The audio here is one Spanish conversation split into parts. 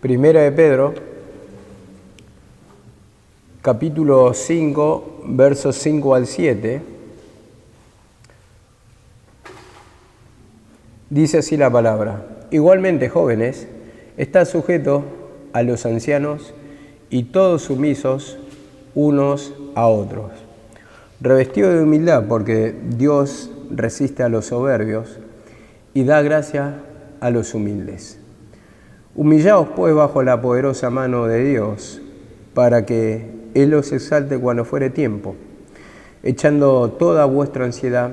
Primera de Pedro, capítulo 5, versos 5 al 7, dice así la palabra: igualmente, jóvenes, estad sujetos a los ancianos y todos sumisos unos a otros, revestidos de humildad, porque Dios resiste a los soberbios y da gracia a los humildes. Humillaos pues bajo la poderosa mano de Dios, para que Él os exalte cuando fuere tiempo, echando toda vuestra ansiedad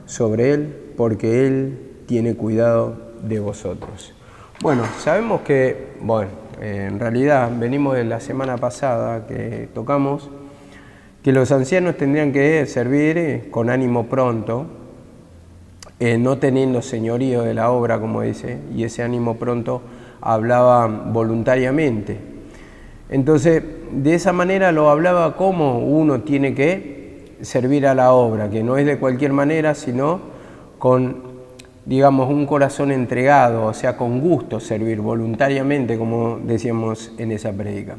sobre Él, porque Él tiene cuidado de vosotros. Bueno, sabemos que, en realidad venimos de la semana pasada que tocamos, que los ancianos tendrían que servir con ánimo pronto, no teniendo señorío de la obra, como dice, y ese ánimo pronto hablaba voluntariamente. Entonces, de esa manera lo hablaba como uno tiene que servir a la obra, que no es de cualquier manera, sino con, digamos, un corazón entregado, o sea, con gusto servir voluntariamente, como decíamos en esa prédica.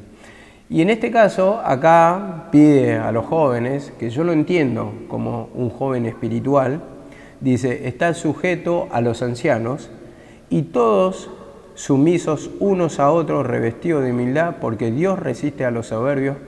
Y en este caso, acá pide a los jóvenes, que yo lo entiendo como un joven espiritual, dice: está sujeto a los ancianos y todos sumisos unos a otros, revestidos de humildad, porque Dios resiste a los soberbios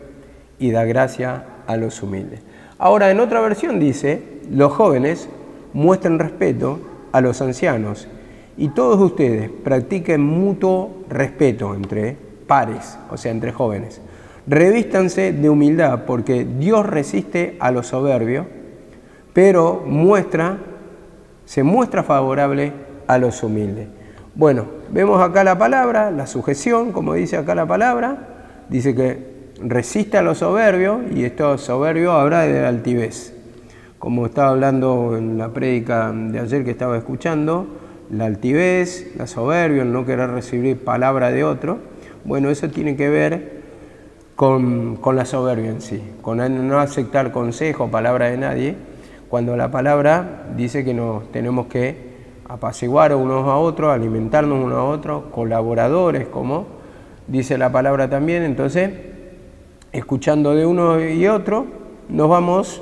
y da gracia a los humildes. Ahora, en otra versión dice: los jóvenes muestren respeto a los ancianos y todos ustedes practiquen mutuo respeto entre pares, o sea, entre jóvenes. Revístanse de humildad, porque Dios resiste a los soberbios, pero se muestra favorable a los humildes. Bueno, vemos acá la palabra, la sujeción, como dice acá la palabra, dice que resiste a los soberbios, y esto soberbio habla de la altivez. Como estaba hablando en la prédica de ayer que estaba escuchando, la altivez, la soberbia, el no querer recibir palabra de otro, bueno, eso tiene que ver con la soberbia en sí, con no aceptar consejo, palabra de nadie, cuando la palabra dice que nos tenemos que apaciguar unos a otros, alimentarnos unos a otros, colaboradores, como dice la palabra también. Entonces, escuchando de uno y otro, nos vamos,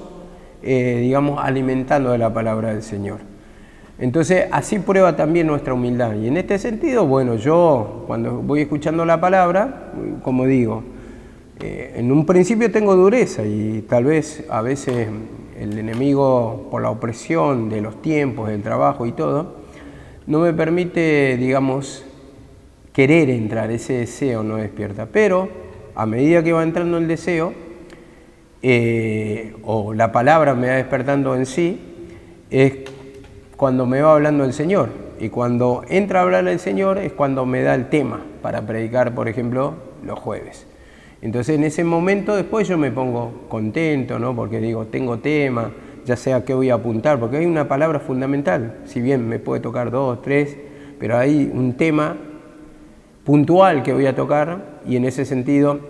alimentando de la palabra del Señor. Entonces, así prueba también nuestra humildad. Y en este sentido, yo cuando voy escuchando la palabra, como digo, en un principio tengo dureza, y tal vez a veces el enemigo, por la opresión de los tiempos, del trabajo y todo, no me permite, querer entrar, ese deseo no despierta. Pero a medida que va entrando el deseo, o la palabra me va despertando en sí, es cuando me va hablando el Señor. Y cuando entra a hablar el Señor es cuando me da el tema para predicar, por ejemplo, los jueves. Entonces, en ese momento después yo me pongo contento, ¿no? Porque digo, tengo tema, ya sea qué voy a apuntar, porque hay una palabra fundamental. Si bien me puede tocar 2, 3, pero hay un tema puntual que voy a tocar, y en ese sentido,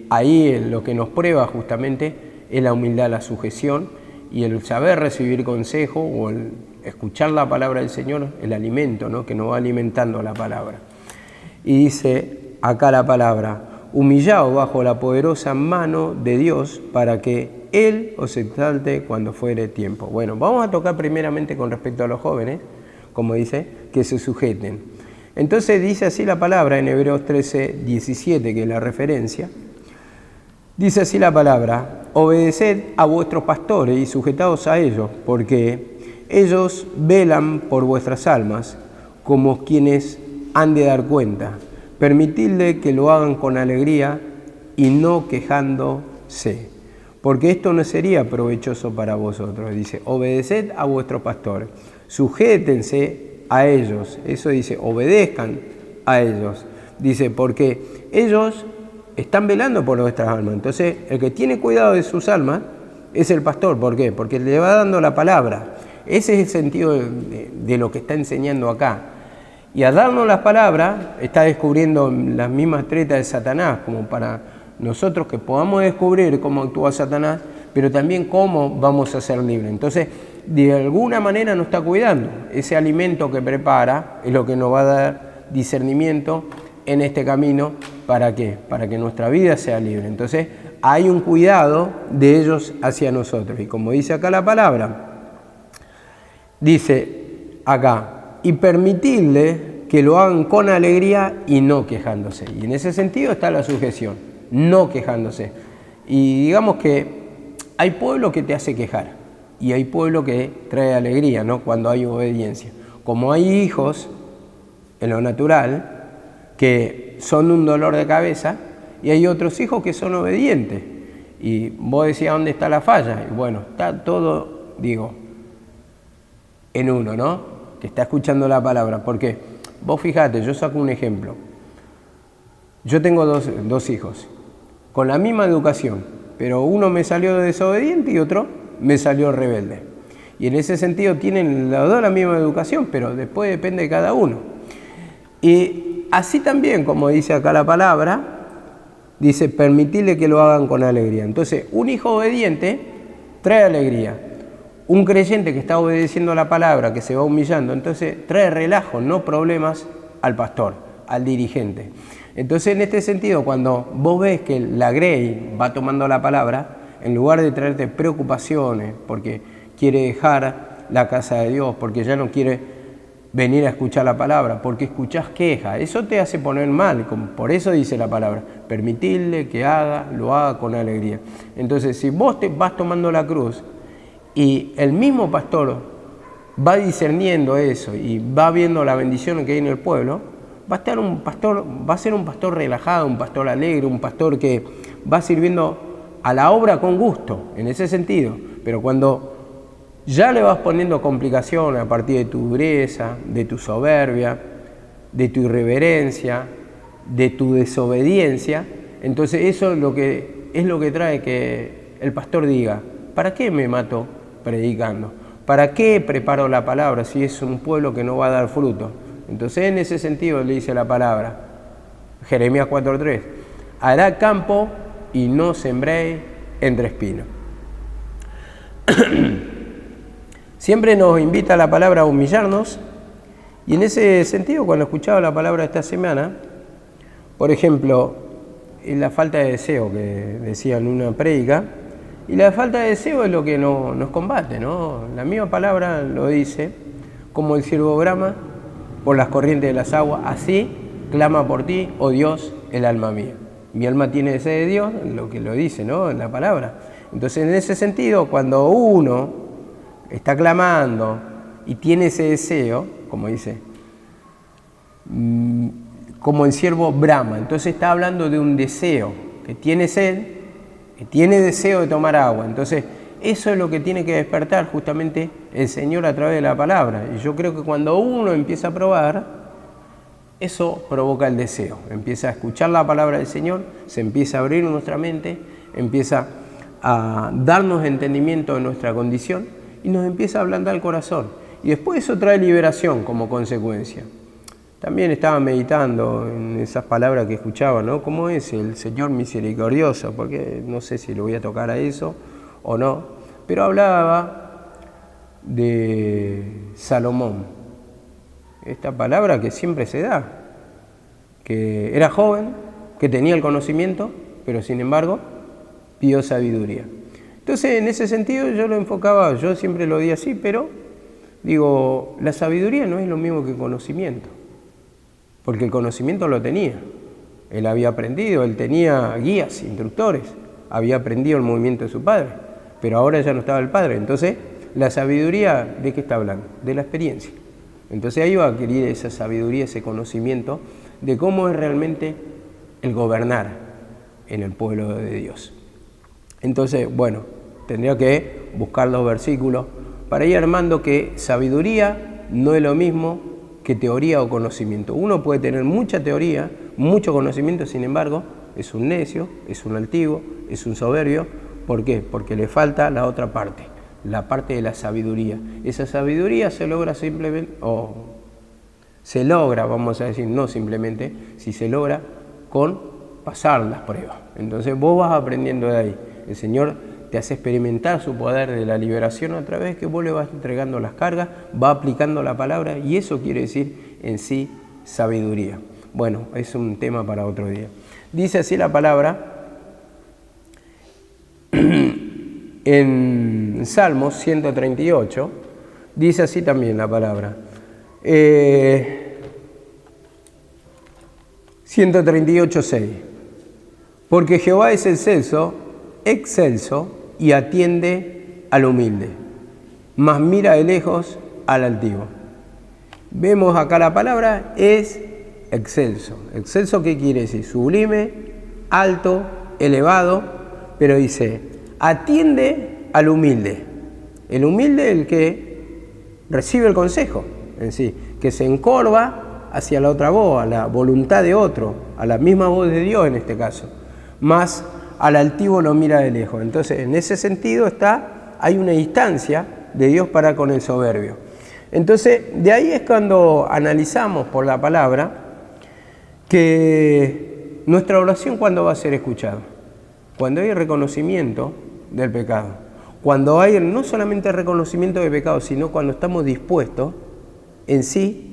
ahí lo que nos prueba justamente es la humildad, la sujeción, y el saber recibir consejo, o el escuchar la palabra del Señor, el alimento, ¿no? Que nos va alimentando la palabra. Y dice acá la palabra: humillaos bajo la poderosa mano de Dios, para que Él os exalte cuando fuere tiempo. Bueno, vamos a tocar primeramente con respecto a los jóvenes, como dice, que se sujeten. Entonces dice así la palabra en Hebreos 13, 17, que es la referencia. Dice así la palabra: obedeced a vuestros pastores y sujetaos a ellos, porque ellos velan por vuestras almas, como quienes han de dar cuenta. Permitidle que lo hagan con alegría y no quejándose, porque esto no sería provechoso para vosotros. Dice: obedeced a vuestros pastores, sujétense a ellos. Eso dice, obedezcan a ellos. Dice, porque ellos están velando por nuestras almas. Entonces, el que tiene cuidado de sus almas es el pastor. ¿Por qué? Porque le va dando la palabra. Ese es el sentido de lo que está enseñando acá. Y al darnos las palabras, está descubriendo las mismas tretas de Satanás, como para nosotros que podamos descubrir cómo actúa Satanás, pero también cómo vamos a ser libres. Entonces, de alguna manera nos está cuidando. Ese alimento que prepara es lo que nos va a dar discernimiento en este camino. ¿Para qué? Para que nuestra vida sea libre. Entonces hay un cuidado de ellos hacia nosotros. Y como dice acá la palabra, dice acá, y permitirle que lo hagan con alegría y no quejándose. Y en ese sentido está la sujeción, no quejándose. Y digamos que hay pueblo que te hace quejar y hay pueblo que trae alegría, ¿no? Cuando hay obediencia. Como hay hijos en lo natural que son un dolor de cabeza y hay otros hijos que son obedientes. Y vos decías, ¿dónde está la falla? Y bueno, está todo, digo, en uno, ¿no? Que está escuchando la palabra. Porque vos fijate, yo saco un ejemplo. Yo tengo dos hijos con la misma educación, pero uno me salió desobediente y otro me salió rebelde. Y en ese sentido tienen los dos la misma educación, pero después depende de cada uno. Y así también, como dice acá la palabra, dice, permitirle que lo hagan con alegría. Entonces, un hijo obediente trae alegría. Un creyente que está obedeciendo a la palabra, que se va humillando, entonces trae relajo, no problemas al pastor, al dirigente. Entonces, en este sentido, cuando vos ves que la Grey va tomando la palabra, en lugar de traerte preocupaciones, porque quiere dejar la casa de Dios, porque ya no quiere venir a escuchar la palabra, porque escuchás queja, eso te hace poner mal, por eso dice la palabra, permitirle que lo haga con alegría. Entonces, si vos te vas tomando la cruz y el mismo pastor va discerniendo eso y va viendo la bendición que hay en el pueblo, va a ser un pastor relajado, un pastor alegre, un pastor que va sirviendo a la obra con gusto, en ese sentido. Pero cuando ya le vas poniendo complicaciones a partir de tu dureza, de tu soberbia, de tu irreverencia, de tu desobediencia, entonces eso es lo que trae que el pastor diga, ¿para qué me mato predicando? ¿Para qué preparo la palabra si es un pueblo que no va a dar fruto? Entonces en ese sentido le dice la palabra, Jeremías 4:3, hará campo y no sembréis entre espinos. Siempre nos invita la palabra a humillarnos, y en ese sentido, cuando escuchaba la palabra esta semana, por ejemplo, la falta de deseo que decía en una prédica, y la falta de deseo es lo que nos combate, ¿no? La misma palabra lo dice, como el ciervo brama por las corrientes de las aguas, así clama por ti, oh Dios, el alma mía. Mi alma tiene sed de Dios, lo que lo dice, ¿no? En la palabra. Entonces, en ese sentido, cuando uno está clamando y tiene ese deseo, como dice, como el ciervo brama, entonces está hablando de un deseo, que tiene sed, que tiene deseo de tomar agua. Entonces, eso es lo que tiene que despertar justamente el Señor a través de la palabra. Y yo creo que cuando uno empieza a probar, eso provoca el deseo. Empieza a escuchar la palabra del Señor, se empieza a abrir nuestra mente, empieza a darnos entendimiento de nuestra condición y nos empieza a ablandar el corazón. Y después eso trae liberación como consecuencia. También estaba meditando en esas palabras que escuchaba, ¿no? ¿Cómo es el Señor misericordioso? Porque no sé si lo voy a tocar a eso o no, pero hablaba de Salomón. Esta palabra que siempre se da, que era joven, que tenía el conocimiento, pero sin embargo pidió sabiduría. Entonces, en ese sentido yo lo enfocaba, yo siempre lo di así, pero digo, la sabiduría no es lo mismo que el conocimiento, porque el conocimiento lo tenía, él había aprendido, él tenía guías, instructores, había aprendido el movimiento de su padre, pero ahora ya no estaba el padre. Entonces, la sabiduría, ¿de qué está hablando? De la experiencia. Entonces ahí va a adquirir esa sabiduría, ese conocimiento de cómo es realmente el gobernar en el pueblo de Dios. Entonces, bueno, tendría que buscar los versículos para ir armando que sabiduría no es lo mismo que teoría o conocimiento. Uno puede tener mucha teoría, mucho conocimiento, sin embargo, es un necio, es un altivo, es un soberbio. ¿Por qué? Porque le falta la otra parte, la parte de la sabiduría. Esa sabiduría se logra simplemente, vamos a decir, no simplemente, si se logra con pasar las pruebas. Entonces vos vas aprendiendo de ahí. El Señor te hace experimentar su poder de la liberación a través que vos le vas entregando las cargas, va aplicando la palabra, y eso quiere decir en sí sabiduría. Bueno, es un tema para otro día. Dice así la palabra en Salmos 138, dice así también la palabra. 138:6. Porque Jehová es excelso y atiende al humilde, mas mira de lejos al altivo. Vemos acá la palabra es excelso. ¿Excelso qué quiere decir? Sublime, alto, elevado, pero dice, atiende al humilde. El humilde es el que recibe el consejo en sí, que se encorva hacia la otra voz, a la voluntad de otro, a la misma voz de Dios en este caso, más al altivo lo mira de lejos. Entonces, en ese sentido hay una distancia de Dios para con el soberbio. Entonces, de ahí es cuando analizamos por la palabra que nuestra oración, ¿cuándo va a ser escuchada? Cuando hay reconocimiento del pecado. Cuando hay no solamente reconocimiento de pecado, sino cuando estamos dispuestos en sí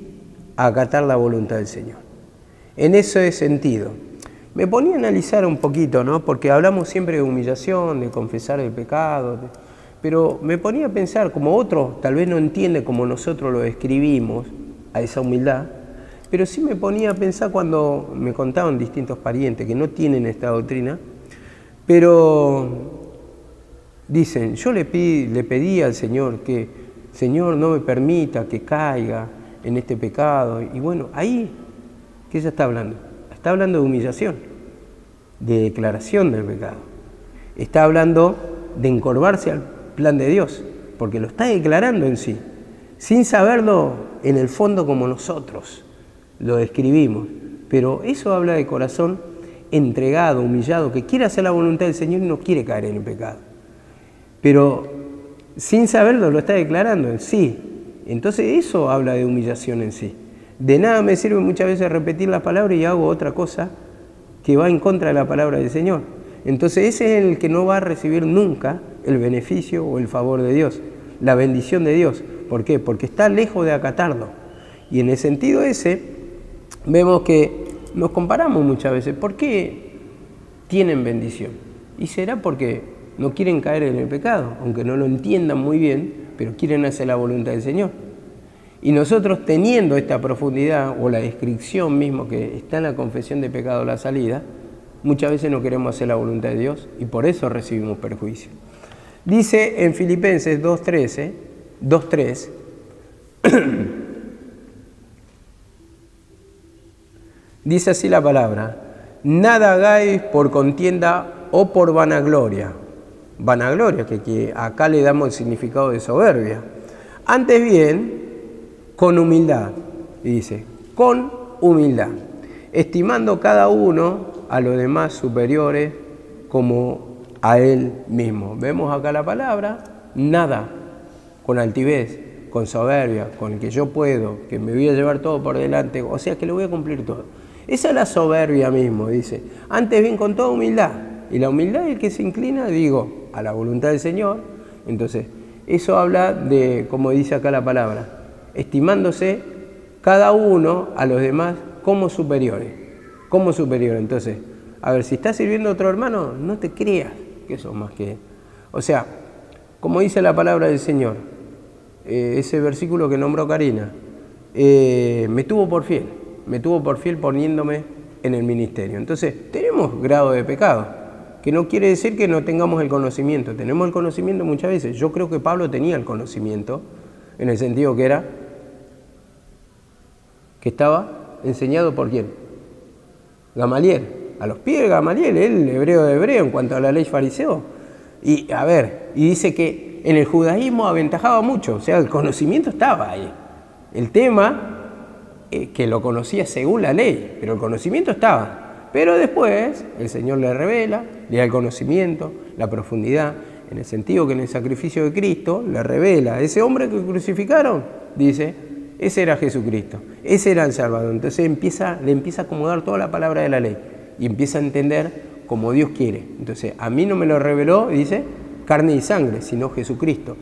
a acatar la voluntad del Señor. En ese sentido, me ponía a analizar un poquito, ¿no? Porque hablamos siempre de humillación, de confesar el pecado, pero me ponía a pensar, como otros tal vez no entiende como nosotros lo describimos, a esa humildad, pero sí me ponía a pensar cuando me contaban distintos parientes que no tienen esta doctrina, pero dicen, yo le pedí al Señor que, Señor, no me permita que caiga en este pecado. Y bueno, ahí, ¿qué ella está hablando? Está hablando de humillación, de declaración del pecado. Está hablando de encorvarse al plan de Dios, porque lo está declarando en sí, sin saberlo en el fondo como nosotros lo describimos. Pero eso habla de corazón entregado, humillado, que quiere hacer la voluntad del Señor y no quiere caer en el pecado. Pero sin saberlo lo está declarando en sí. Entonces eso habla de humillación en sí. De nada me sirve muchas veces repetir la palabra y hago otra cosa que va en contra de la palabra del Señor. Entonces ese es el que no va a recibir nunca el beneficio o el favor de Dios, la bendición de Dios. ¿Por qué? Porque está lejos de acatarlo. Y en el sentido ese, vemos que nos comparamos muchas veces. ¿Por qué tienen bendición? Y será porque no quieren caer en el pecado, aunque no lo entiendan muy bien, pero quieren hacer la voluntad del Señor. Y nosotros teniendo esta profundidad o la descripción mismo que está en la confesión de pecado, la salida, muchas veces no queremos hacer la voluntad de Dios y por eso recibimos perjuicio. Dice en Filipenses 2:3, dice así la palabra, nada hagáis por contienda o por vanagloria. Vanagloria, que acá le damos el significado de soberbia. Antes bien, con humildad, y dice, con humildad, estimando cada uno a los demás superiores como a él mismo. Vemos acá la palabra, nada, con altivez, con soberbia, con que yo puedo, que me voy a llevar todo por delante, o sea que lo voy a cumplir todo. Esa es la soberbia mismo, dice. Antes bien con toda humildad, y la humildad es el que se inclina, digo, a la voluntad del Señor. Entonces, eso habla de, como dice acá la palabra, estimándose cada uno a los demás como superiores. Como superiores. Entonces, a ver, si estás sirviendo a otro hermano, no te creas que sos más que él. O sea, como dice la palabra del Señor, ese versículo que nombró Karina, me tuvo por fiel poniéndome en el ministerio. Entonces, tenemos grado de pecado, que no quiere decir que no tengamos el conocimiento. Tenemos el conocimiento muchas veces. Yo creo que Pablo tenía el conocimiento, en el sentido que estaba enseñado por ¿quién? Gamaliel. A los pies de Gamaliel, el hebreo de hebreo en cuanto a la ley fariseo. Y a ver, y dice que en el judaísmo aventajaba mucho, o sea, el conocimiento estaba ahí. El tema, que lo conocía según la ley, pero el conocimiento estaba. Pero después el Señor le revela, le da el conocimiento, la profundidad, en el sentido que en el sacrificio de Cristo le revela, ese hombre que crucificaron, dice, ese era Jesucristo, ese era el Salvador. Entonces le empieza a acomodar toda la palabra de la ley y empieza a entender como Dios quiere. Entonces, a mí no me lo reveló, dice, carne y sangre, sino Jesucristo.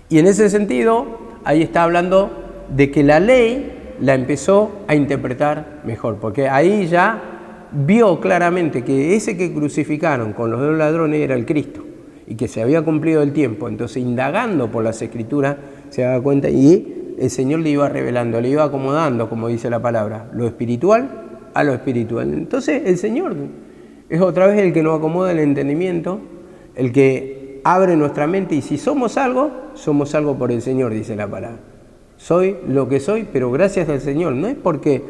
Y en ese sentido, ahí está hablando de que la ley la empezó a interpretar mejor, porque ahí ya vio claramente que ese que crucificaron con los dos ladrones era el Cristo y que se había cumplido el tiempo. Entonces, indagando por las Escrituras, se daba cuenta y el Señor le iba revelando, le iba acomodando, como dice la palabra, lo espiritual a lo espiritual. Entonces, el Señor es otra vez el que nos acomoda el entendimiento, el que abre nuestra mente, y si somos algo por el Señor, dice la palabra. Soy lo que soy, pero gracias al Señor. No es porque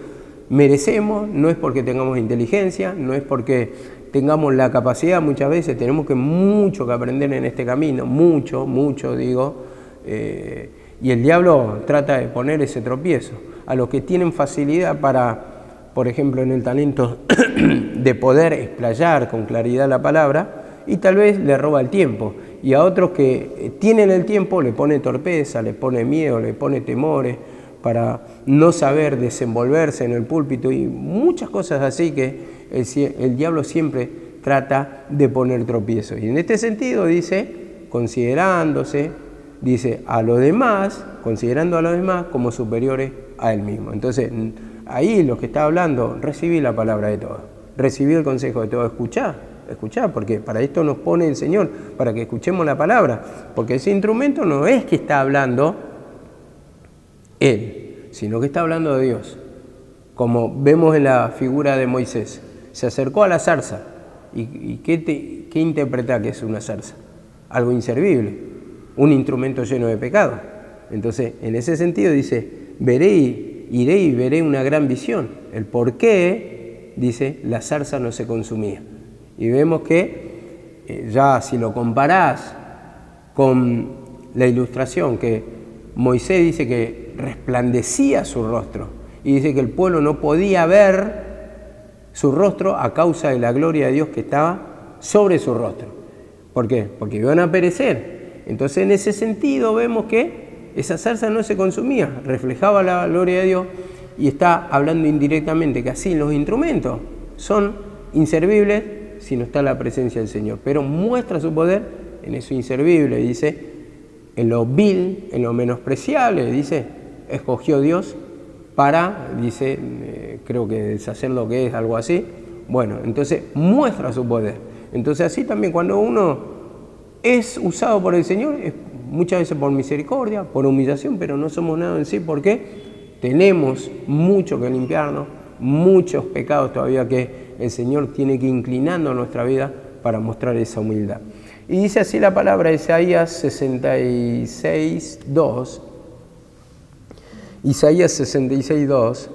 merecemos, no es porque tengamos inteligencia, no es porque tengamos la capacidad. Muchas veces tenemos mucho que aprender en este camino, mucho, digo, y el diablo trata de poner ese tropiezo. A los que tienen facilidad para, por ejemplo, en el talento de poder explayar con claridad la palabra, y tal vez le roba el tiempo. Y a otros que tienen el tiempo le pone torpeza, le pone miedo, le pone temores para no saber desenvolverse en el púlpito y muchas cosas así que el diablo siempre trata de poner tropiezo. Y en este sentido dice, considerándose, dice a los demás, considerando a los demás como superiores a él mismo. Entonces, ahí lo que está hablando, recibí la palabra de todos, recibí el consejo de todos, escuchar, porque para esto nos pone el Señor, para que escuchemos la palabra, porque ese instrumento no es que está hablando Él, sino que está hablando de Dios, como vemos en la figura de Moisés. Se acercó a la zarza, ¿y qué interpreta que es una zarza? Algo inservible, un instrumento lleno de pecado. Entonces, en ese sentido dice, iré y veré una gran visión. El por qué, dice, la zarza no se consumía. Y vemos que, ya si lo comparás con la ilustración, que Moisés dice que resplandecía su rostro, y dice que el pueblo no podía ver su rostro a causa de la gloria de Dios que estaba sobre su rostro. ¿Por qué? Porque iban a perecer. Entonces, en ese sentido vemos que esa zarza no se consumía, reflejaba la gloria de Dios, y está hablando indirectamente que así los instrumentos son inservibles si no está la presencia del Señor, pero muestra su poder en eso inservible, dice, en lo vil, en lo menospreciable, dice, escogió Dios para, dice, creo que deshacer lo que es, algo así. Bueno, entonces muestra su poder. Entonces así también cuando uno es usado por el Señor, es muchas veces por misericordia, por humillación, pero no somos nada en sí, porque tenemos mucho que limpiarnos, muchos pecados todavía que el Señor tiene que ir inclinando nuestra vida para mostrar esa humildad. Y dice así la palabra, Isaías 66, 2. Isaías 66, 2.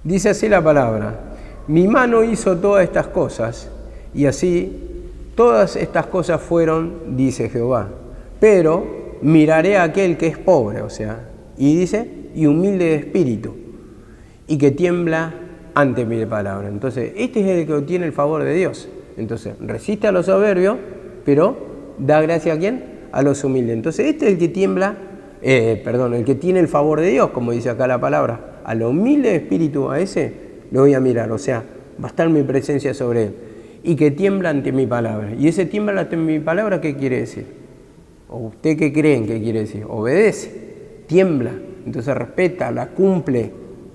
Dice así la palabra, mi mano hizo todas estas cosas, y así todas estas cosas fueron, dice Jehová, pero miraré a aquel que es pobre, o sea, y dice, y humilde de espíritu, y que tiembla ante mi palabra. Entonces, este es el que obtiene el favor de Dios. Entonces, resiste a los soberbios, pero da gracia a ¿quién? A los humildes. Entonces, este es el que tiembla, el que tiene el favor de Dios, como dice acá la palabra. A lo humilde de espíritu, a ese lo voy a mirar, o sea, va a estar mi presencia sobre él. Y que tiembla ante mi palabra. Y ese tiembla ante mi palabra, ¿qué quiere decir? ¿O usted qué creen que quiere decir? Obedece, tiembla, entonces respeta, la cumple.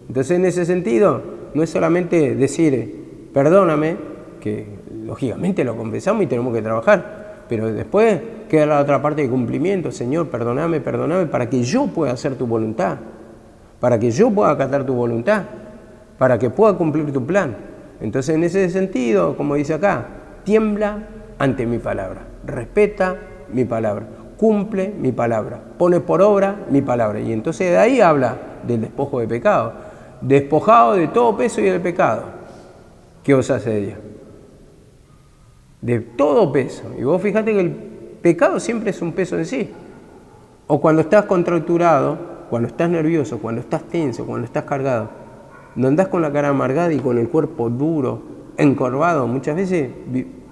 Entonces, en ese sentido, no es solamente decir, perdóname, que lógicamente lo confesamos y tenemos que trabajar, pero después queda la otra parte de cumplimiento. Señor, perdóname, para que yo pueda hacer tu voluntad, para que yo pueda acatar tu voluntad, para que pueda cumplir tu plan. Entonces, en ese sentido, como dice acá, tiembla ante mi palabra, respeta mi palabra, cumple mi palabra, pone por obra mi palabra. Y entonces de ahí habla del despojo de pecado, despojado de todo peso y del pecado. ¿Qué os hace Dios? De todo peso. Y vos fíjate que el pecado siempre es un peso en sí. O cuando estás contracturado, cuando estás nervioso, cuando estás tenso, cuando estás cargado, no andás con la cara amargada y con el cuerpo duro, encorvado. Muchas veces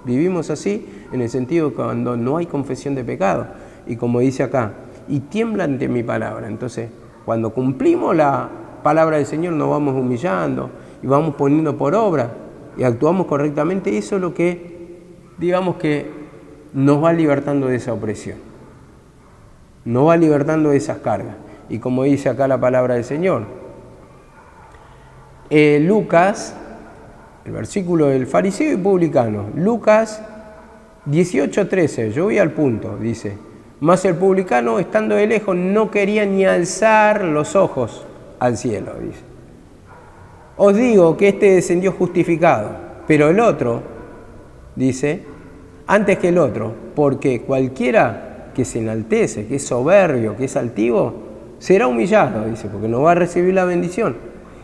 vivimos así en el sentido de cuando no hay confesión de pecado. Y como dice acá, y tiembla ante mi palabra. Entonces, cuando cumplimos la palabra del Señor, nos vamos humillando y vamos poniendo por obra y actuamos correctamente. Eso es lo que digamos que nos va libertando de esa opresión, nos va libertando de esas cargas. Y como dice acá la palabra del Señor, Lucas, el versículo del fariseo y publicano, Lucas 18:13, yo voy al punto, dice: mas el publicano, estando de lejos, no quería ni alzar los ojos al cielo, dice. Os digo que este descendió justificado, pero el otro, dice, antes que el otro, porque cualquiera que se enaltece, que es soberbio, que es altivo, será humillado, dice, porque no va a recibir la bendición.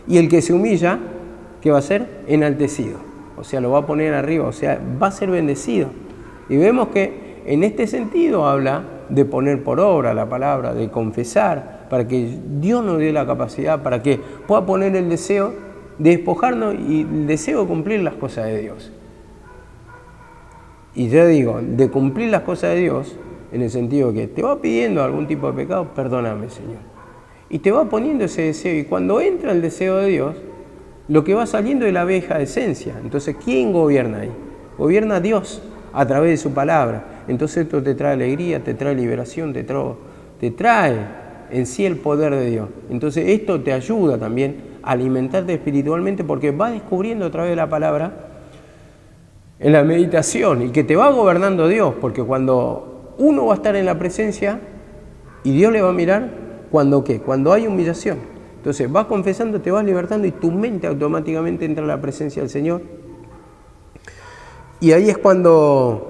Y el que se humilla, ¿qué va a ser? Enaltecido. O sea, lo va a poner arriba, o sea, va a ser bendecido. Y vemos que en este sentido habla de poner por obra la palabra, de confesar, para que Dios nos dé la capacidad, para que pueda poner el deseo de despojarnos y el deseo de cumplir las cosas de Dios. Y yo digo, de cumplir las cosas de Dios, en el sentido que te va pidiendo algún tipo de pecado, perdóname, Señor. Y te va poniendo ese deseo, y cuando entra el deseo de Dios, lo que va saliendo es la vieja esencia. Entonces, ¿quién gobierna ahí? Gobierna Dios a través de su palabra. Entonces esto te trae alegría, te trae liberación, te trae en sí el poder de Dios. Entonces esto te ayuda también a alimentarte espiritualmente, porque vas descubriendo a través de la palabra en la meditación, y que te va gobernando Dios, porque cuando uno va a estar en la presencia y Dios le va a mirar, ¿cuándo qué? Cuando hay humillación. Entonces vas confesando, te vas libertando y tu mente automáticamente entra en la presencia del Señor. Y ahí es cuando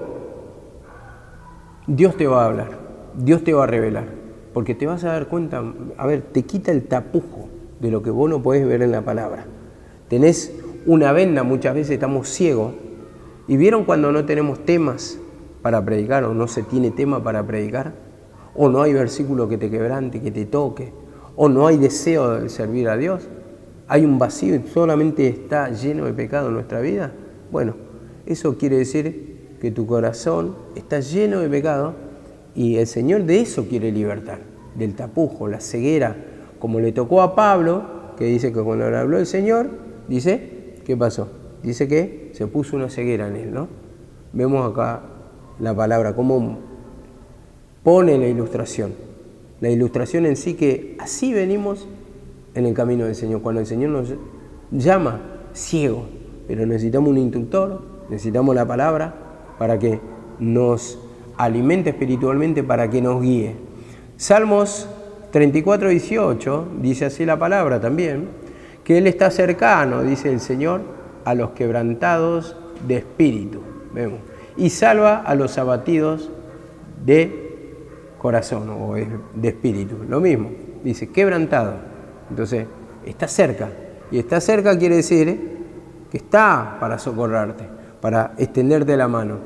Dios te va a hablar, Dios te va a revelar, porque te vas a dar cuenta, a ver, te quita el tapujo de lo que vos no podés ver en la palabra. Tenés una venda, muchas veces estamos ciegos, y ¿vieron cuando no tenemos temas para predicar, o no se tiene tema para predicar? O no hay versículo que te quebrante, que te toque, o no hay deseo de servir a Dios. Hay un vacío y solamente está lleno de pecado en nuestra vida. Bueno, eso quiere decir que tu corazón está lleno de pecado y el Señor de eso quiere libertar, del tapujo, la ceguera, como le tocó a Pablo, que dice que cuando le habló el Señor, dice, ¿qué pasó? Dice que se puso una ceguera en él, ¿no? Vemos acá la palabra, cómo pone la ilustración. La ilustración en sí, que así venimos en el camino del Señor. Cuando el Señor nos llama ciego, pero necesitamos un instructor, necesitamos la palabra para que nos alimente espiritualmente, para que nos guíe. Salmos 34:18 dice así la palabra también, que Él está cercano, dice el Señor, a los quebrantados de espíritu. Vemos. Y salva a los abatidos de corazón o de espíritu. Lo mismo, dice quebrantado. Entonces, está cerca. Y está cerca quiere decir que está para socorrerte, para extenderte la mano.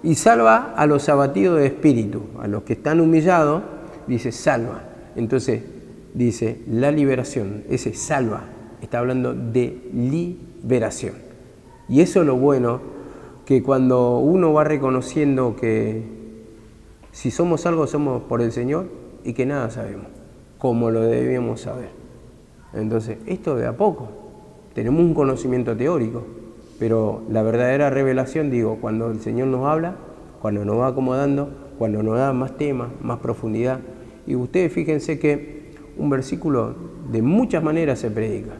Y salva a los abatidos de espíritu, a los que están humillados, dice salva. Entonces, dice la liberación, ese salva, está hablando de liberación. Y eso es lo bueno, que cuando uno va reconociendo que si somos algo, somos por el Señor y que nada sabemos, como lo debemos saber. Entonces, esto de a poco. Tenemos un conocimiento teórico, pero la verdadera revelación, digo, cuando el Señor nos habla, cuando nos va acomodando, cuando nos da más temas, más profundidad. Y ustedes fíjense que un versículo de muchas maneras se predica,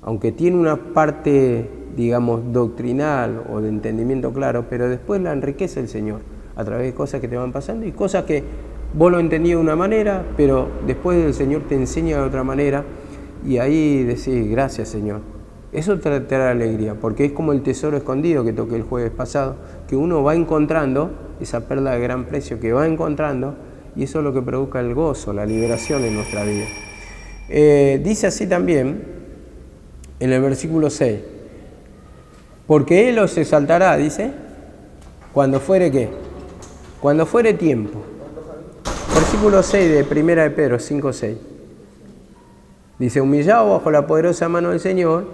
aunque tiene una parte, digamos, doctrinal o de entendimiento claro, pero después la enriquece el Señor a través de cosas que te van pasando y cosas que vos lo entendías de una manera, pero después el Señor te enseña de otra manera y ahí decís, gracias Señor. Eso te da alegría, porque es como el tesoro escondido que toqué el jueves pasado, que uno va encontrando, esa perla de gran precio que va encontrando, y eso es lo que provoca el gozo, la liberación en nuestra vida. Dice así también, en el versículo 6, porque Él os exaltará, dice, cuando fuere ¿qué? Cuando fuere tiempo. Versículo 6 de 1 de Pedro 5:6. Dice, humillado bajo la poderosa mano del Señor,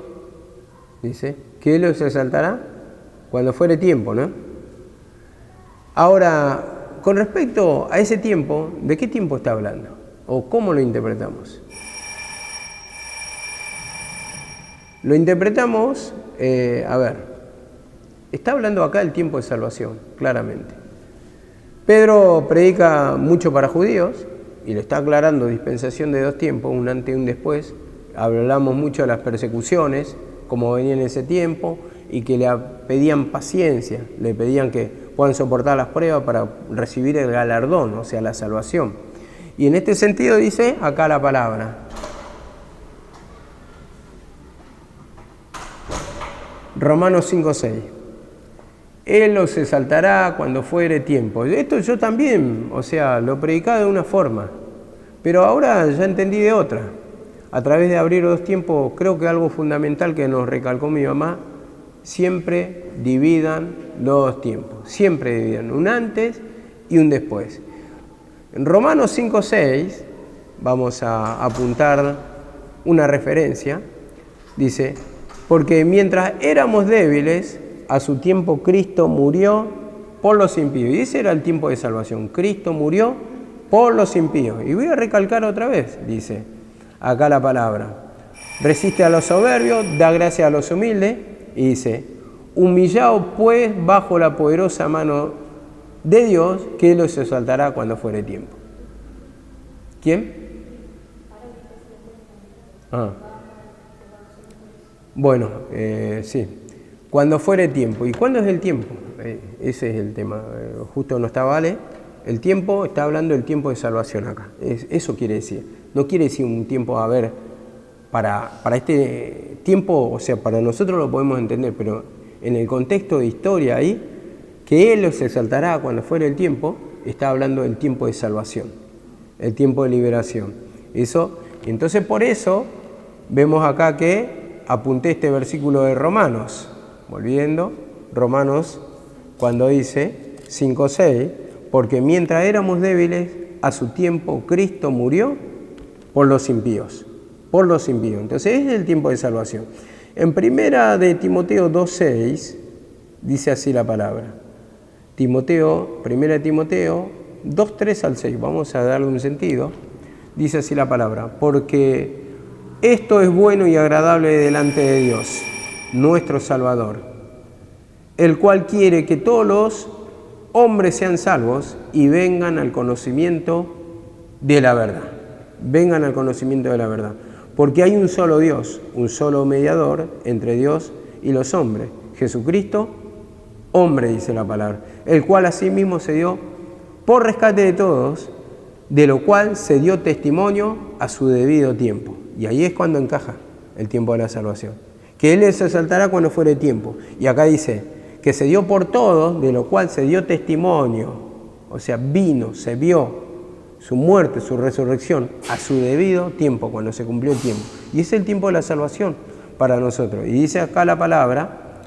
dice, que Él os exaltará cuando fuere tiempo, ¿no? Ahora, con respecto a ese tiempo, ¿de qué tiempo está hablando? ¿O cómo lo interpretamos? Lo interpretamos, Está hablando acá del tiempo de salvación, claramente. Pedro predica mucho para judíos y le está aclarando dispensación de 2 tiempos, un antes y un después. Hablamos mucho de las persecuciones, cómo venían en ese tiempo, y que le pedían paciencia, le pedían que puedan soportar las pruebas para recibir el galardón, o sea, la salvación. Y en este sentido dice acá la palabra. Romanos 5:6. Él los exaltará cuando fuere tiempo. Esto yo también, o sea, lo predicaba de una forma, pero ahora ya entendí de otra. A través de abrir 2 tiempos, creo que algo fundamental que nos recalcó mi mamá, siempre dividan los 2 tiempos. Siempre dividan un antes y un después. En Romanos 5:6, vamos a apuntar una referencia, dice, porque mientras éramos débiles, a su tiempo Cristo murió por los impíos. Y ese era el tiempo de salvación. Cristo murió por los impíos. Y voy a recalcar otra vez, dice acá la palabra. Resiste a los soberbios, da gracia a los humildes. Y dice, humillaos pues bajo la poderosa mano de Dios, que Él los exaltará cuando fuere tiempo. ¿Quién? Bueno, sí. Cuando fuere tiempo. ¿Y cuándo es el tiempo? Ese es el tema. Justo no está Vale. El tiempo, está hablando del tiempo de salvación acá. Eso quiere decir. No quiere decir un tiempo, a ver, para este tiempo, o sea, para nosotros lo podemos entender, pero en el contexto de historia ahí, que Él los exaltará cuando fuere el tiempo, está hablando del tiempo de salvación, el tiempo de liberación. Eso, entonces por eso vemos acá que apunté este versículo de Romanos. Volviendo, Romanos, cuando dice 5:6, porque mientras éramos débiles, a su tiempo Cristo murió por los impíos. Por los impíos. Entonces, ese es el tiempo de salvación. En primera de Timoteo 2:6, dice así la palabra. Primera de Timoteo 2:3 al 6, vamos a darle un sentido. Dice así la palabra, porque esto es bueno y agradable delante de Dios, nuestro Salvador, el cual quiere que todos los hombres sean salvos y vengan al conocimiento de la verdad. Vengan al conocimiento de la verdad. Porque hay un solo Dios, un solo mediador entre Dios y los hombres, Jesucristo, hombre, dice la palabra, el cual asimismo se dio por rescate de todos, de lo cual se dio testimonio a su debido tiempo. Y ahí es cuando encaja el tiempo de la salvación. Que Él se exaltará cuando fuere tiempo. Y acá dice que se dio por todos, de lo cual se dio testimonio. O sea, vino, se vio su muerte, su resurrección, a su debido tiempo, cuando se cumplió el tiempo. Y es el tiempo de la salvación para nosotros. Y dice acá la palabra,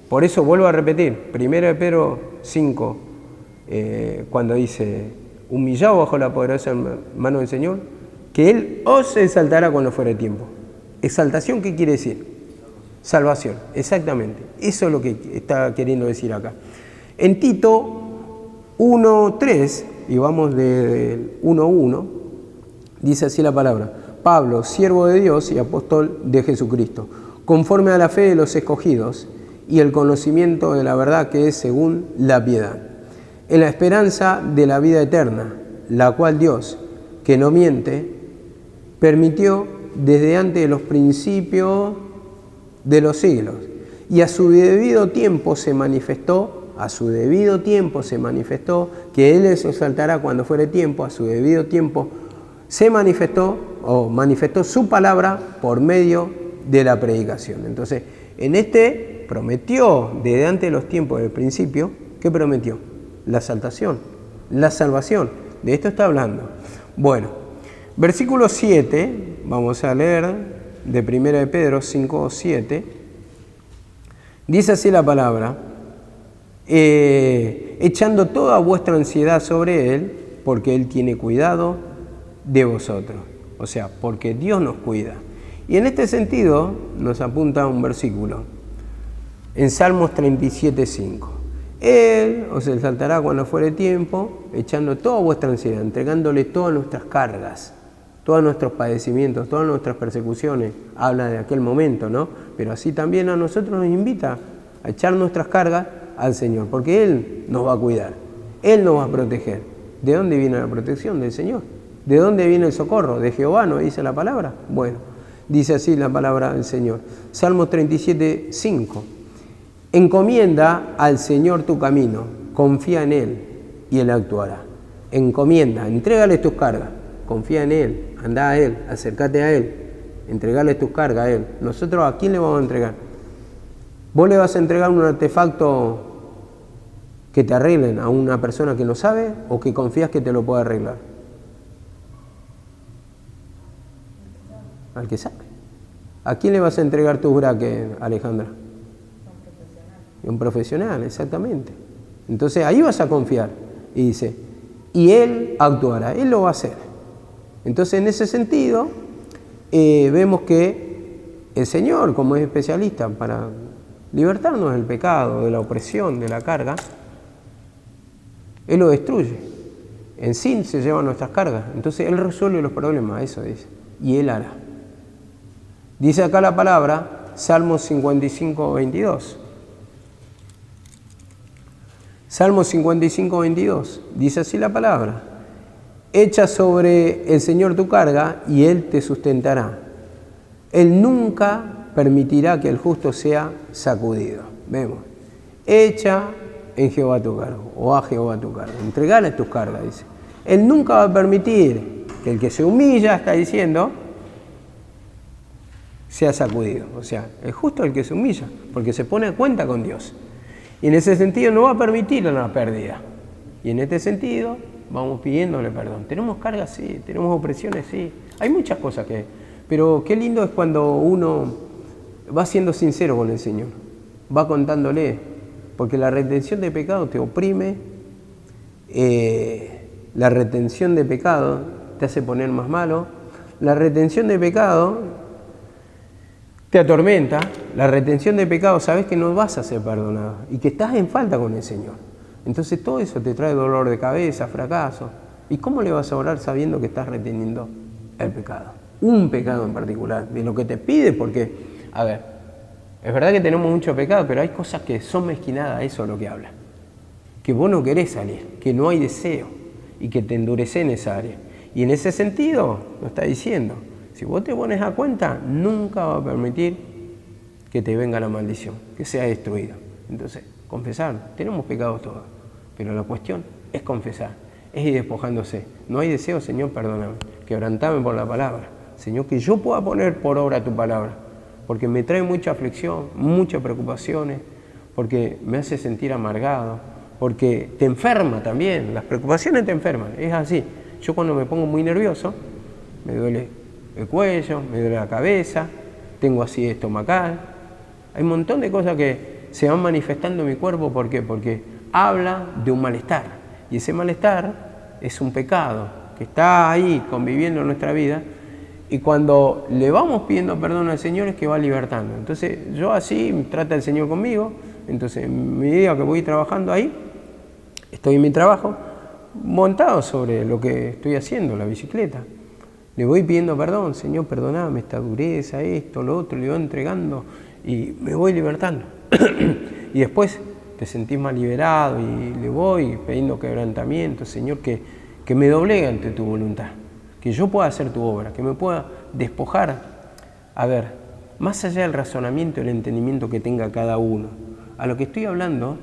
por eso vuelvo a repetir, 1 de Pedro 5, cuando dice, humillado bajo la poderosa mano del Señor, que Él os exaltará cuando fuere tiempo. ¿Exaltación qué quiere decir? Salvación, exactamente. Eso es lo que está queriendo decir acá. En Tito 1:3, y vamos del 1:1, dice así la palabra. Pablo, siervo de Dios y apóstol de Jesucristo, conforme a la fe de los escogidos y el conocimiento de la verdad que es según la piedad, en la esperanza de la vida eterna, la cual Dios, que no miente, permitió desde antes de los principios de los siglos, y a su debido tiempo se manifestó, que Él se exaltará cuando fuere tiempo, a su debido tiempo se manifestó su palabra por medio de la predicación. Entonces, en este prometió desde antes de los tiempos del principio, ¿qué prometió? La exaltación, la salvación. De esto está hablando. Bueno, versículo 7, vamos a leer de 1 de Pedro 5:7, dice así la palabra, echando toda vuestra ansiedad sobre Él, porque Él tiene cuidado de vosotros. O sea, porque Dios nos cuida. Y en este sentido nos apunta un versículo, en Salmos 37:5. Él os exaltará cuando fuere tiempo, echando toda vuestra ansiedad, entregándole todas nuestras cargas, todos nuestros padecimientos, todas nuestras persecuciones. Habla de aquel momento, ¿no? Pero así también a nosotros nos invita a echar nuestras cargas al Señor, porque Él nos va a cuidar, Él nos va a proteger. ¿De dónde viene la protección? Del Señor. ¿De dónde viene el socorro? De Jehová, ¿no dice la palabra? Bueno, dice así la palabra del Señor. Salmos 37, 5. Encomienda al Señor tu camino, confía en Él y Él actuará. Encomienda, entrégale tus cargas, confía en Él, anda a Él, acércate a Él, entregale tus cargas a Él. ¿Nosotros a quién le vamos a entregar? ¿Vos le vas a entregar un artefacto que te arreglen a una persona que no sabe o que confías que te lo puede arreglar? Al que sabe. ¿A quién le vas a entregar tus braques, Alejandra? Un profesional, exactamente. Entonces ahí vas a confiar. Y dice, y Él actuará, Él lo va a hacer. Entonces en ese sentido, vemos que el Señor, como es especialista para libertarnos del pecado, de la opresión, de la carga, Él lo destruye. En sí se lleva nuestras cargas. Entonces Él resuelve los problemas, eso dice. Y Él hará. Dice acá la palabra, Salmos 55, 22. Salmos 55, 22. Dice así la palabra. Echa sobre el Señor tu carga y Él te sustentará. Él nunca permitirá que el justo sea sacudido. Vemos. Echa en Jehová tu cargo, o a Jehová tu cargo. Entregale tus cargas, dice. Él nunca va a permitir que el que se humilla, está diciendo, sea sacudido. O sea, el justo es el que se humilla, porque se pone a cuenta con Dios. Y en ese sentido no va a permitir una pérdida. Y en este sentido vamos pidiéndole perdón. Tenemos cargas, sí. Tenemos opresiones, sí. Hay muchas cosas que... Pero qué lindo es cuando uno va siendo sincero con el Señor. Va contándole. Porque la retención de pecado te oprime. La retención de pecado te hace poner más malo. La retención de pecado te atormenta. La retención de pecado, sabes que no vas a ser perdonado y que estás en falta con el Señor. Entonces todo eso te trae dolor de cabeza, fracaso. ¿Y cómo le vas a orar sabiendo que estás reteniendo el pecado? Un pecado en particular, de lo que te pide, porque, a ver, es verdad que tenemos mucho pecado, pero hay cosas que son mezquinadas, eso es lo que habla. Que vos no querés salir, que no hay deseo y que te endurece en esa área. Y en ese sentido, lo está diciendo, si vos te pones a cuenta, nunca va a permitir que te venga la maldición, que sea destruido. Entonces, confesar, tenemos pecados todos, pero la cuestión es confesar, es ir despojándose. No hay deseo, Señor, perdóname, quebrantame por la palabra. Señor, que yo pueda poner por obra tu palabra, porque me trae mucha aflicción, muchas preocupaciones, porque me hace sentir amargado, porque te enferma también, las preocupaciones te enferman, es así. Yo cuando me pongo muy nervioso, me duele el cuello, me duele la cabeza, tengo así estomacal, hay un montón de cosas que se van manifestando en mi cuerpo. ¿Por qué? Porque habla de un malestar, y ese malestar es un pecado que está ahí conviviendo en nuestra vida, y cuando le vamos pidiendo perdón al Señor es que va libertando. Entonces yo así trata el Señor conmigo. Entonces en medida que voy trabajando ahí, estoy en mi trabajo montado sobre lo que estoy haciendo, la bicicleta, le voy pidiendo perdón. Señor, perdoname esta dureza, esto, lo otro, le voy entregando y me voy libertando. Y después te sentís más liberado y le voy pidiendo quebrantamiento. Señor, que me doblegue ante tu voluntad, que yo pueda hacer tu obra, que me pueda despojar. A ver, más allá del razonamiento y el entendimiento que tenga cada uno, a lo que estoy hablando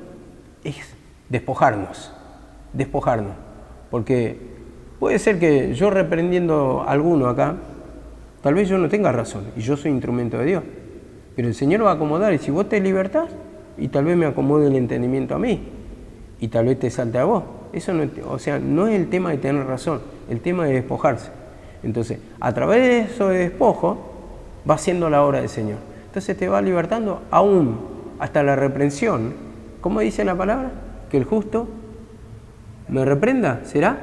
es despojarnos, porque puede ser que yo reprendiendo a alguno acá, tal vez yo no tenga razón y yo soy instrumento de Dios, pero el Señor va a acomodar, y si vos te libertás, y tal vez me acomode el entendimiento a mí, y tal vez te salte a vos. Eso no, o sea, no es el tema de tener razón, el tema de despojarse. Entonces, a través de eso de despojo, va haciendo la obra del Señor. Entonces te va libertando aún hasta la reprensión. ¿Cómo dice la palabra? Que el justo me reprenda, será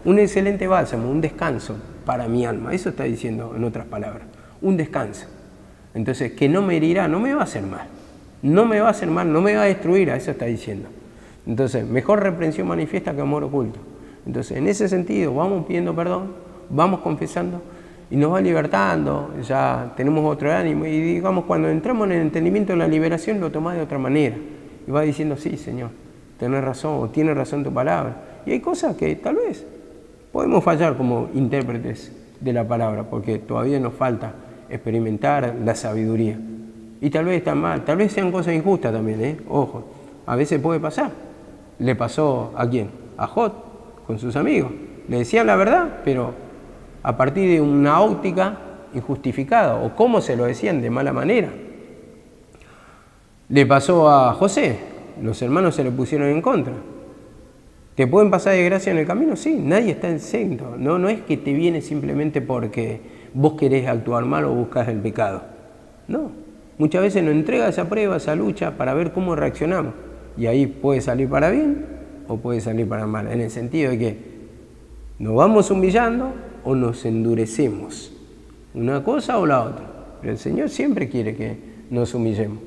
un excelente bálsamo, un descanso para mi alma. Eso está diciendo en otras palabras, un descanso. Entonces, que no me herirá, no me va a hacer mal. No me va a hacer mal, no me va a destruir, a eso está diciendo. Entonces, mejor reprensión manifiesta que amor oculto. Entonces, en ese sentido, vamos pidiendo perdón, vamos confesando, y nos va libertando, ya tenemos otro ánimo, y digamos, cuando entramos en el entendimiento de la liberación, lo tomás de otra manera, y va diciendo, sí, Señor, tenés razón, o tiene razón tu palabra. Y hay cosas que tal vez podemos fallar como intérpretes de la palabra, porque todavía nos falta experimentar la sabiduría. Y tal vez están mal, tal vez sean cosas injustas también, ojo, a veces puede pasar. Le pasó ¿a quién? A Jod, con sus amigos. Le decían la verdad, pero a partir de una óptica injustificada, o cómo se lo decían de mala manera. Le pasó a José, los hermanos se le pusieron en contra. ¿Te pueden pasar desgracia en el camino? Sí, nadie está exento. No es que te viene simplemente porque vos querés actuar mal o buscas el pecado. No, muchas veces nos entrega esa prueba, esa lucha, para ver cómo reaccionamos. Y ahí puede salir para bien o puede salir para mal, en el sentido de que nos vamos humillando o nos endurecemos. Una cosa o la otra. Pero el Señor siempre quiere que nos humillemos.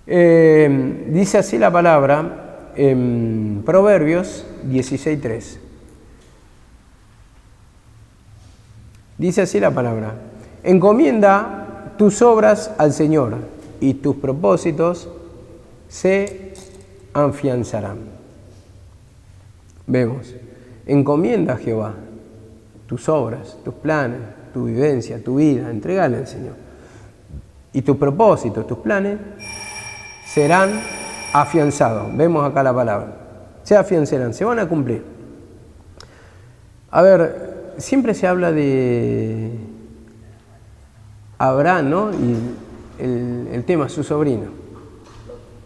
Dice así la palabra en Proverbios 16:3. Dice así la palabra: encomienda tus obras al Señor y tus propósitos se afianzarán. Vemos, encomienda a Jehová tus obras, tus planes, tu vivencia, tu vida, entregale al Señor. Y tus propósitos, tus planes serán afianzados. Vemos acá la palabra. Se afianzarán, se van a cumplir. A ver, siempre se habla de Abraham, ¿no? Y el tema, su sobrino.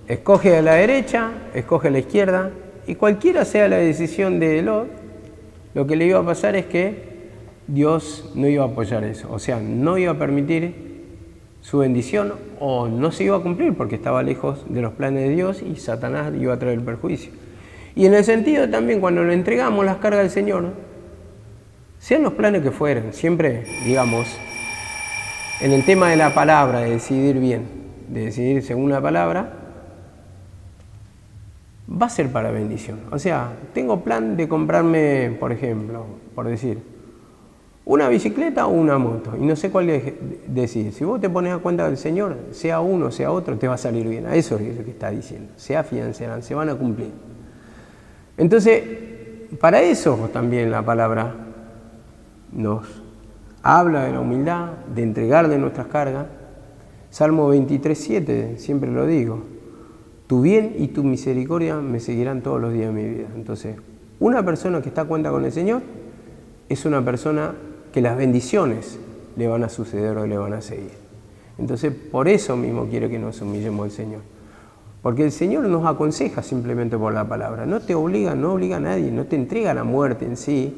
Escoge a la derecha, escoge a la izquierda, y cualquiera sea la decisión de Lot, lo que le iba a pasar es que Dios no iba a apoyar eso. O sea, no iba a permitir su bendición, o no se iba a cumplir porque estaba lejos de los planes de Dios y Satanás iba a traer el perjuicio. Y en el sentido también, cuando le entregamos las cargas al Señor, sean los planes que fueran, siempre, digamos, en el tema de la palabra, de decidir bien, de decidir según la palabra, va a ser para bendición. O sea, tengo plan de comprarme, por ejemplo, por decir, una bicicleta o una moto, y no sé cuál decidir. Si vos te pones a cuenta del Señor, sea uno, sea otro, te va a salir bien. A eso es lo que está diciendo. Se afianzarán, se van a cumplir. Entonces, para eso también la palabra nos habla de la humildad, de entregar de nuestras cargas. Salmo 23:7, siempre lo digo: tu bien y tu misericordia me seguirán todos los días de mi vida. Entonces, una persona que está a cuenta con el Señor es una persona que las bendiciones le van a suceder o le van a seguir. Entonces, por eso mismo quiero que nos humillemos al Señor. Porque el Señor nos aconseja simplemente por la palabra. No te obliga, no obliga a nadie, no te entrega la muerte en sí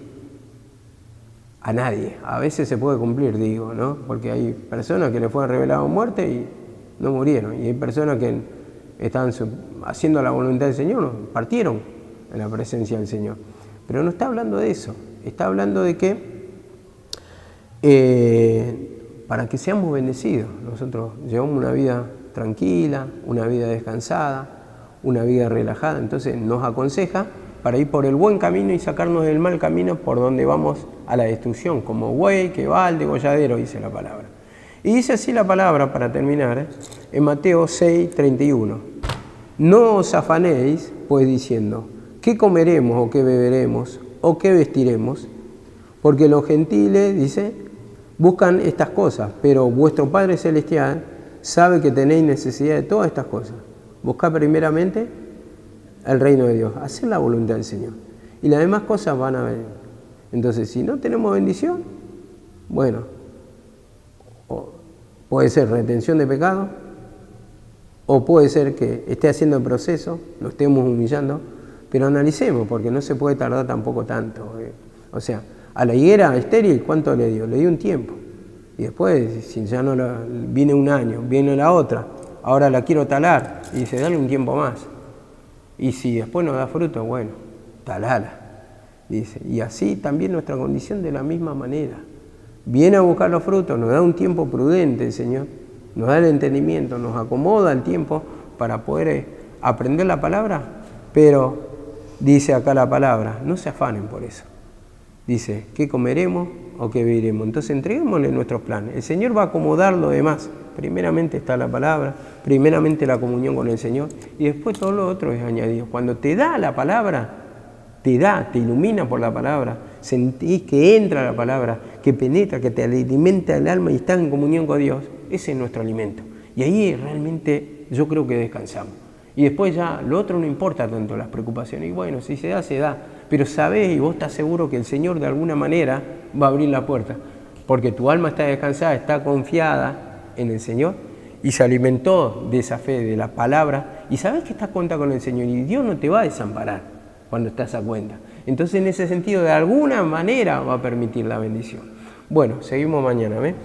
a nadie. A veces se puede cumplir, digo, ¿no? Porque hay personas que le fueron reveladas muerte y no murieron. Y hay personas que estaban haciendo la voluntad del Señor, partieron en la presencia del Señor. Pero no está hablando de eso. Está hablando de que para que seamos bendecidos, nosotros llevamos una vida tranquila, una vida descansada, una vida relajada. Entonces nos aconseja para ir por el buen camino y sacarnos del mal camino por donde vamos a la destrucción, como buey que va al degolladero, dice la palabra. Y dice así la palabra, para terminar, en Mateo 6:31. No os afanéis, pues, diciendo, ¿qué comeremos o qué beberemos o qué vestiremos? Porque los gentiles, dice, buscan estas cosas, pero vuestro Padre Celestial sabe que tenéis necesidad de todas estas cosas. Buscad primeramente el reino de Dios, hacer la voluntad del Señor, y las demás cosas van a venir. Entonces, si no tenemos bendición, bueno, puede ser retención de pecado, o puede ser que esté haciendo el proceso, lo estemos humillando, pero analicemos, porque no se puede tardar tampoco tanto. O sea, a la higuera estéril, ¿cuánto le dio? Le dio un tiempo. Y después, si ya no viene un año, viene la otra, ahora la quiero talar, y dice, dale un tiempo más. Y si después no da fruto, bueno, talala. Dice, y así también nuestra condición de la misma manera. Viene a buscar los frutos, nos da un tiempo prudente el Señor, nos da el entendimiento, nos acomoda el tiempo para poder aprender la palabra, pero dice acá la palabra, no se afanen por eso. Dice, ¿qué comeremos o qué beberemos. Entonces entreguémosle nuestros planes. El Señor va a acomodar lo demás. Primeramente está la palabra, primeramente la comunión con el Señor y después todo lo otro es añadido. Cuando te da la palabra, te ilumina por la palabra, sentís que entra la palabra, que penetra, que te alimenta el alma y estás en comunión con Dios, ese es nuestro alimento. Y ahí realmente yo creo que descansamos. Y después ya lo otro no importa tanto, las preocupaciones. Y bueno, si se da, se da. Pero sabés y vos estás seguro que el Señor de alguna manera va a abrir la puerta. Porque tu alma está descansada, está confiada en el Señor y se alimentó de esa fe, de la palabra. Y sabés que estás cuenta con el Señor y Dios no te va a desamparar cuando estás a cuenta. Entonces en ese sentido de alguna manera va a permitir la bendición. Bueno, seguimos mañana, ¿ves?